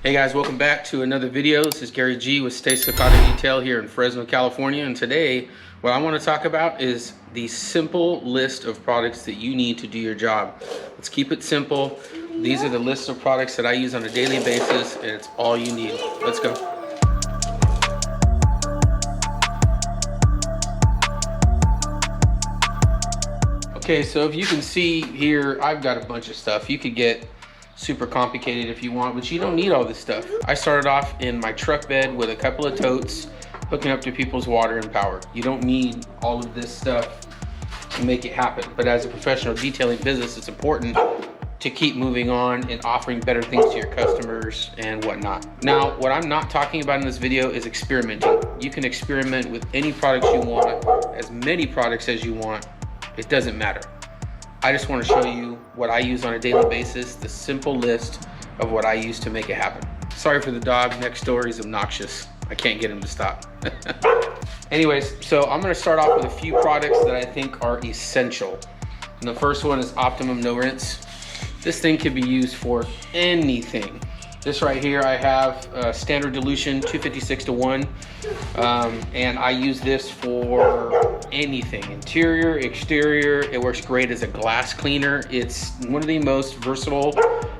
Hey guys, welcome back to another video. This is Gary G with Stay Stuck Auto Detail here in Fresno, California. And today, what I want to talk about is the simple list of products that you need to do your job. Let's keep it simple. These are the lists of products that I use on a daily basis, and it's all you need. Let's go. Okay, so if you can see here, I've got a bunch of stuff. You could get super complicated if you want, but you don't need all this stuff. I started off in my truck bed with a couple of totes hooking up to people's water and power. You don't need all of this stuff to make it happen. But as a professional detailing business, it's important to keep moving on and offering better things to your customers and whatnot. Now, what I'm not talking about in this video is experimenting. You can experiment with any products you want, as many products as you want. It doesn't matter. I just want to show you what I use on a daily basis, the simple list of what I use to make it happen. Sorry for the dog next door, he's obnoxious. I can't get him to stop. Anyways, so I'm going to start off with a few products that I think are essential. And the first one is Optimum No Rinse. This thing can be used for anything. This right here, I have standard dilution 256:1, and I use this for anything, interior, exterior. It works great as a glass cleaner. It's one of the most versatile,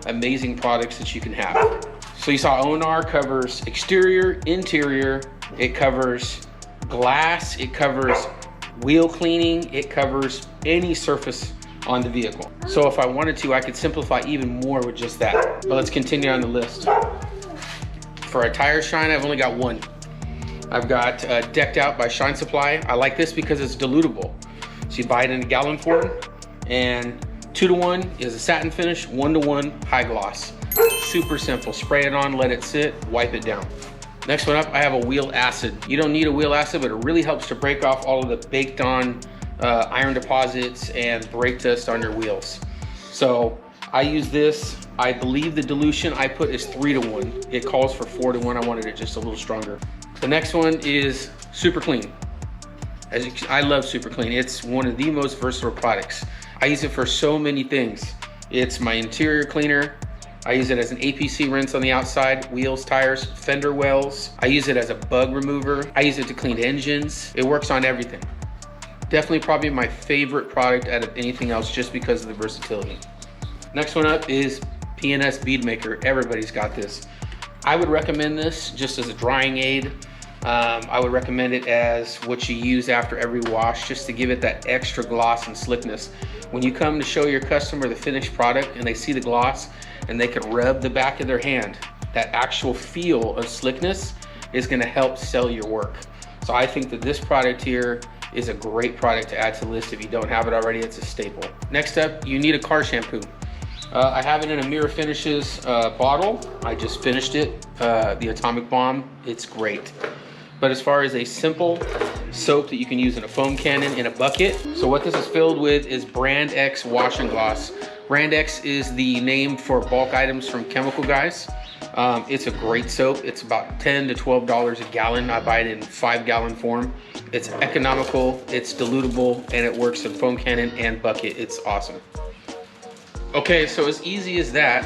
amazing products that you can have. So you saw ONR covers exterior, interior, it covers glass, it covers wheel cleaning, it covers any surface on the vehicle. So if I wanted to, I could simplify even more with just that. But let's continue on the list. For a tire shine, I've only got one. I've got Decked Out by Shine Supply. I like this because it's dilutable. So you buy it in a gallon form, and 2:1 is a satin finish, 1:1 high gloss. Super simple. Spray it on, let it sit, wipe it down. Next one up, I have a wheel acid. You don't need a wheel acid, but it really helps to break off all of the baked on iron deposits and brake dust on your wheels. So I use this. I believe the dilution I put is 3:1. It calls for 4:1. I wanted it just a little stronger. The next one is Super Clean. I love Super Clean. It's one of the most versatile products. I use it for so many things. It's my interior cleaner. I use it as an APC rinse on the outside, wheels, tires, fender wells. I use it as a bug remover. I use it to clean engines. It works on everything. Definitely probably my favorite product out of anything else just because of the versatility. Next one up is P&S Bead Maker. Everybody's got this. I would recommend this just as a drying aid. I would recommend it as what you use after every wash just to give it that extra gloss and slickness. When you come to show your customer the finished product and they see the gloss and they can rub the back of their hand, that actual feel of slickness is going to help sell your work. So I think that this product here is a great product to add to the list. If you don't have it already, it's a staple. Next up, you need a car shampoo. I have it in a Mirror Finishes bottle. I just finished it, the Atomic Bomb. It's great. But as far as a simple soap that you can use in a foam cannon in a bucket, so what this is filled with is Brand X Wash and Gloss. Brand X is the name for bulk items from Chemical Guys. It's a great soap. It's about $10 to $12 a gallon. I buy it in 5-gallon form. It's economical, it's dilutable, and it works in foam cannon and bucket. It's awesome. Okay, so as easy as that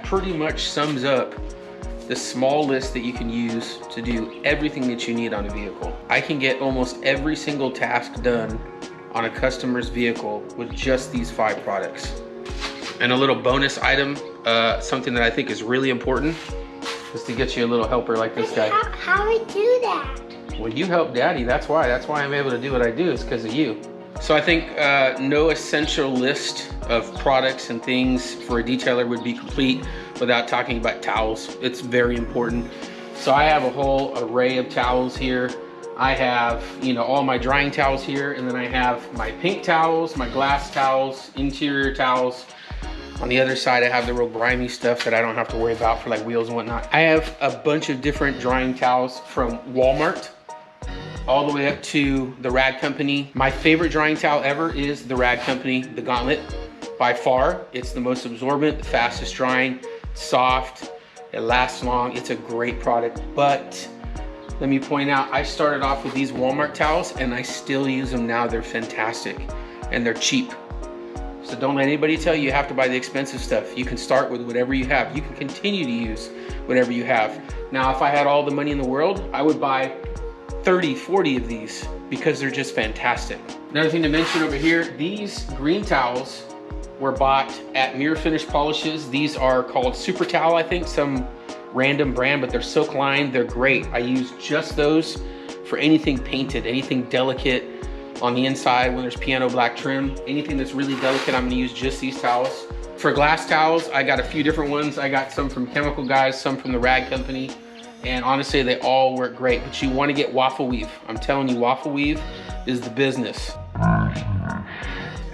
pretty much sums up the small list that you can use to do everything that you need on a vehicle. I can get almost every single task done on a customer's vehicle with just these 5 products. And a little bonus item, something that I think is really important, is to get you a little helper like this guy. How do we do that? Well, you help Daddy, that's why I'm able to do what I do, is because of you. So I think no essential list of products and things for a detailer would be complete without talking about towels. It's very important. So I have a whole array of towels here. I have, all my drying towels here, and then I have my pink towels, my glass towels, interior towels. On the other side, I have the real grimy stuff that I don't have to worry about for like wheels and whatnot. I have a bunch of different drying towels from Walmart all the way up to the Rag Company. My favorite drying towel ever is the Rag Company, the Gauntlet. By far, it's the most absorbent, the fastest drying, soft, it lasts long. It's a great product, but let me point out, I started off with these Walmart towels and I still use them now. They're fantastic and they're cheap. So don't let anybody tell you have to buy the expensive stuff. You can start with whatever you have. You can continue to use whatever you have. Now, if I had all the money in the world, I would buy 30, 40 of these because they're just fantastic. Another thing to mention over here, these green towels were bought at Mirror Finish Polishes. These are called Super Towel, I think, some random brand, but they're silk lined. They're great. I use just those for anything painted, anything delicate on the inside when there's piano black trim. Anything that's really delicate, I'm gonna use just these towels. For glass towels, I got a few different ones. I got some from Chemical Guys, some from the Rag Company, and honestly, they all work great, but you wanna get waffle weave. I'm telling you, waffle weave is the business.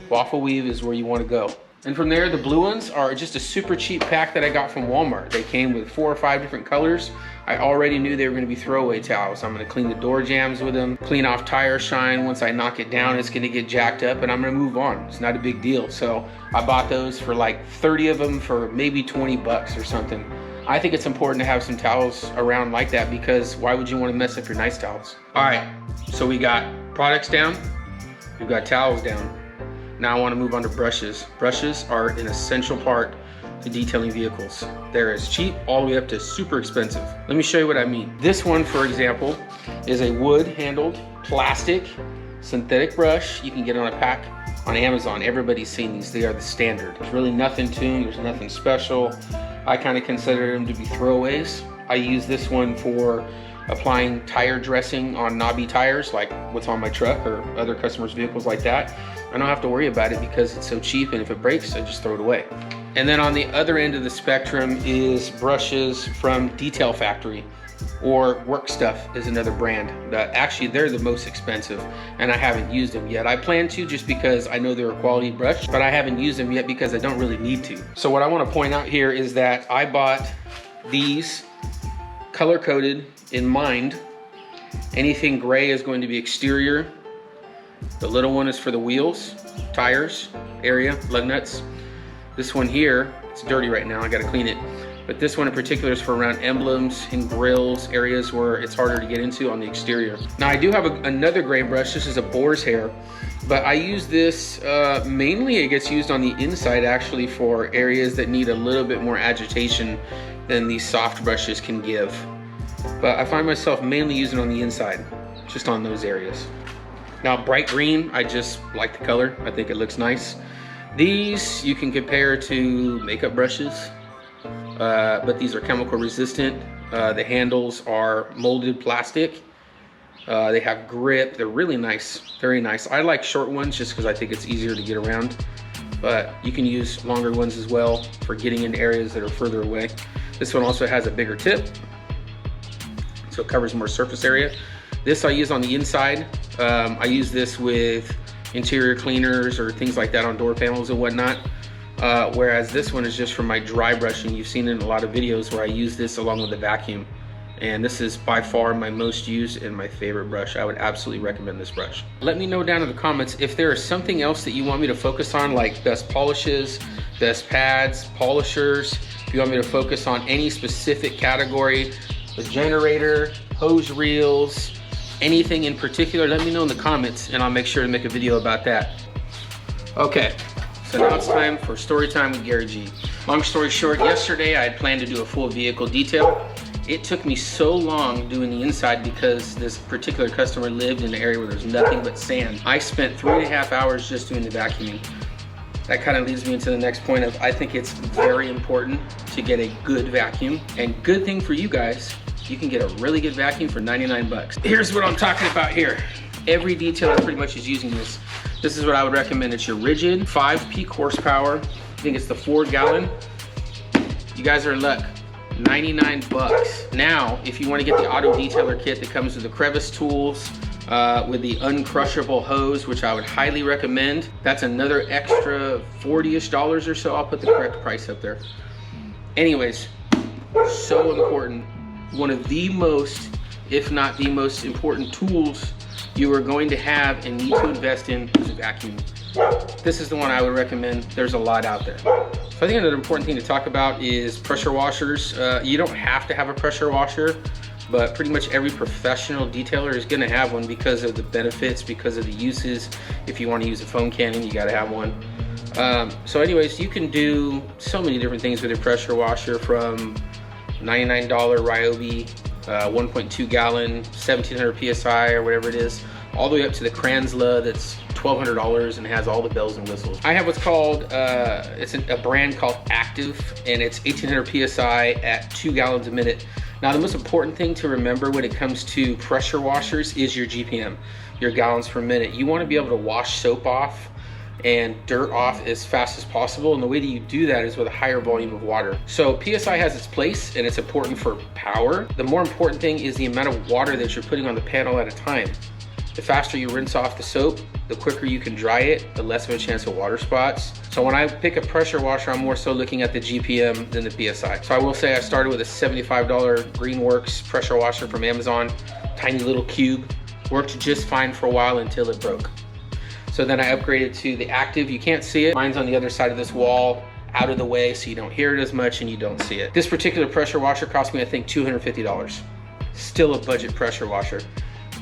Waffle weave is where you wanna go. And from there, the blue ones are just a super cheap pack that I got from Walmart. They came with 4 or 5 different colors. I already knew they were gonna be throwaway towels. I'm gonna clean the door jambs with them, clean off tire shine. Once I knock it down, it's gonna get jacked up and I'm gonna move on. It's not a big deal. So I bought those for like 30 of them for maybe 20 bucks or something. I think it's important to have some towels around like that because why would you wanna mess up your nice towels? All right, so we got products down, we've got towels down. Now I want to move on to brushes. Brushes are an essential part to detailing vehicles. They're as cheap all the way up to super expensive. Let me show you what I mean. This one, for example, is a wood-handled plastic synthetic brush. You can get on a pack on Amazon. Everybody's seen these. They are the standard. There's really nothing to them. There's nothing special. I kind of consider them to be throwaways. I use this one for applying tire dressing on knobby tires like what's on my truck or other customers' vehicles like that. I don't have to worry about it because it's so cheap, and if it breaks, I just throw it away. And then on the other end of the spectrum is brushes from Detail Factory, or Work Stuff is another brand. Actually, they're the most expensive, and I haven't used them yet. I plan to just because I know they're a quality brush, but I haven't used them yet because I don't really need to. So what I want to point out here is that I bought these color-coded in mind. Anything gray is going to be exterior. The little one is for the wheels, tires, area, lug nuts. This one here, it's dirty right now, I gotta clean it. But this one in particular is for around emblems and grills, areas where it's harder to get into on the exterior. Now I do have another gray brush. This is a boar's hair, but I use this, mainly it gets used on the inside actually for areas that need a little bit more agitation than these soft brushes can give. But I find myself mainly using it on the inside, just on those areas. Now bright green, I just like the color. I think it looks nice. These you can compare to makeup brushes, but these are chemical resistant. The handles are molded plastic. They have grip, they're really nice, very nice. I like short ones just because I think it's easier to get around, but you can use longer ones as well for getting into areas that are further away. This one also has a bigger tip, so it covers more surface area. This I use on the inside. I use this with interior cleaners or things like that on door panels and whatnot. Whereas this one is just for my dry brushing. You've seen it in a lot of videos where I use this along with the vacuum. And this is by far my most used and my favorite brush. I would absolutely recommend this brush. Let me know down in the comments if there is something else that you want me to focus on, like best polishes, best pads, polishers. If you want me to focus on any specific category, the generator, hose reels, anything in particular, let me know in the comments and I'll make sure to make a video about that. Okay, so now it's time for story time with Gary G. Long story short, yesterday I had planned to do a full vehicle detail. It took me so long doing the inside because this particular customer lived in an area where there's nothing but sand. I spent 3.5 hours just doing the vacuuming. That kind of leads me into the next point of I think it's very important to get a good vacuum, and good thing for you guys, you can get a really good vacuum for 99 bucks. Here's what I'm talking about here. Every detailer pretty much is using this. This is what I would recommend. It's your rigid 5 peak horsepower. I think it's the 4-gallon. You guys are in luck. 99 bucks. Now, if you want to get the auto detailer kit that comes with the crevice tools, with the uncrushable hose, which I would highly recommend, that's another extra $40-ish or so. I'll put the correct price up there. Anyways, so important. One of the most, if not the most important tools you are going to have and need to invest in is a vacuum. This is the one I would recommend. There's a lot out there. So I think another important thing to talk about is pressure washers. You don't have to have a pressure washer, but pretty much every professional detailer is gonna have one because of the benefits, because of the uses. If you wanna use a foam cannon, you gotta have one. So anyways, you can do so many different things with your pressure washer, from $99 Ryobi 1.2 gallon 1700 psi or whatever it is, all the way up to the Kransla that's $1,200 and has all the bells and whistles. I have what's called it's a brand called Active, and it's 1800 psi at 2 gallons a minute. Now, the most important thing to remember when it comes to pressure washers is your GPM, your gallons per minute. You want to be able to wash soap off and dirt off as fast as possible, and the way that you do that is with a higher volume of water. So PSI has its place and it's important for power. The more important thing is the amount of water that you're putting on the panel at a time. The faster you rinse off the soap, the quicker you can dry it, the less of a chance of water spots. So when I pick a pressure washer, I'm more so looking at the GPM than the PSI. So I will say I started with a $75 Greenworks pressure washer from Amazon, tiny little cube, worked just fine for a while until it broke. So then I upgraded to the Active. You can't see it. Mine's on the other side of this wall, out of the way, so you don't hear it as much and you don't see it. This particular pressure washer cost me, I think, $250. Still a budget pressure washer.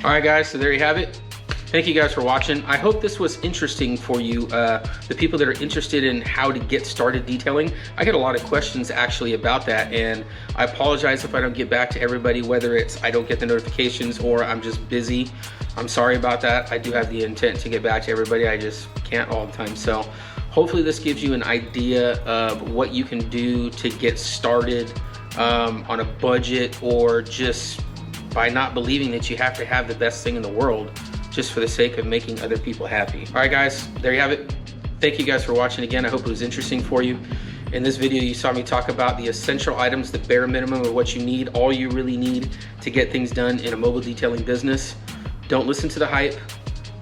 All right, guys, so there you have it. Thank you guys for watching. I hope this was interesting for you, the people that are interested in how to get started detailing. I get a lot of questions actually about that, and I apologize if I don't get back to everybody, whether it's I don't get the notifications or I'm just busy. I'm sorry about that. I do have the intent to get back to everybody. I just can't all the time. So hopefully this gives you an idea of what you can do to get started on a budget, or just by not believing that you have to have the best thing in the world just for the sake of making other people happy. All right, guys, there you have it. Thank you guys for watching again. I hope it was interesting for you. In this video, you saw me talk about the essential items, the bare minimum of what you need, all you really need to get things done in a mobile detailing business. Don't listen to the hype.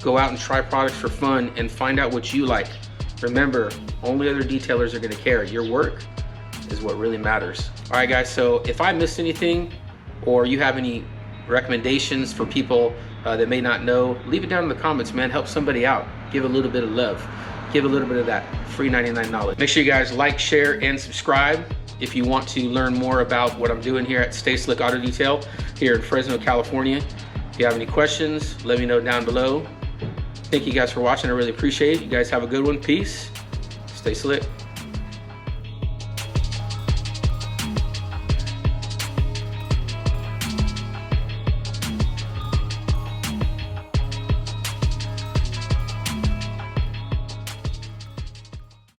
Go out and try products for fun and find out what you like. Remember, only other detailers are gonna care. Your work is what really matters. All right, guys, so if I missed anything or you have any recommendations for people that may not know, leave it down in the comments, man. Help somebody out. Give a little bit of love. Give a little bit of that free 99 knowledge. Make sure you guys like, share, and subscribe if you want to learn more about what I'm doing here at Stay Slick Auto Detail here in Fresno, California. If you have any questions, let me know down below. Thank you guys for watching. I really appreciate it. You guys have a good one. Peace. Stay slick.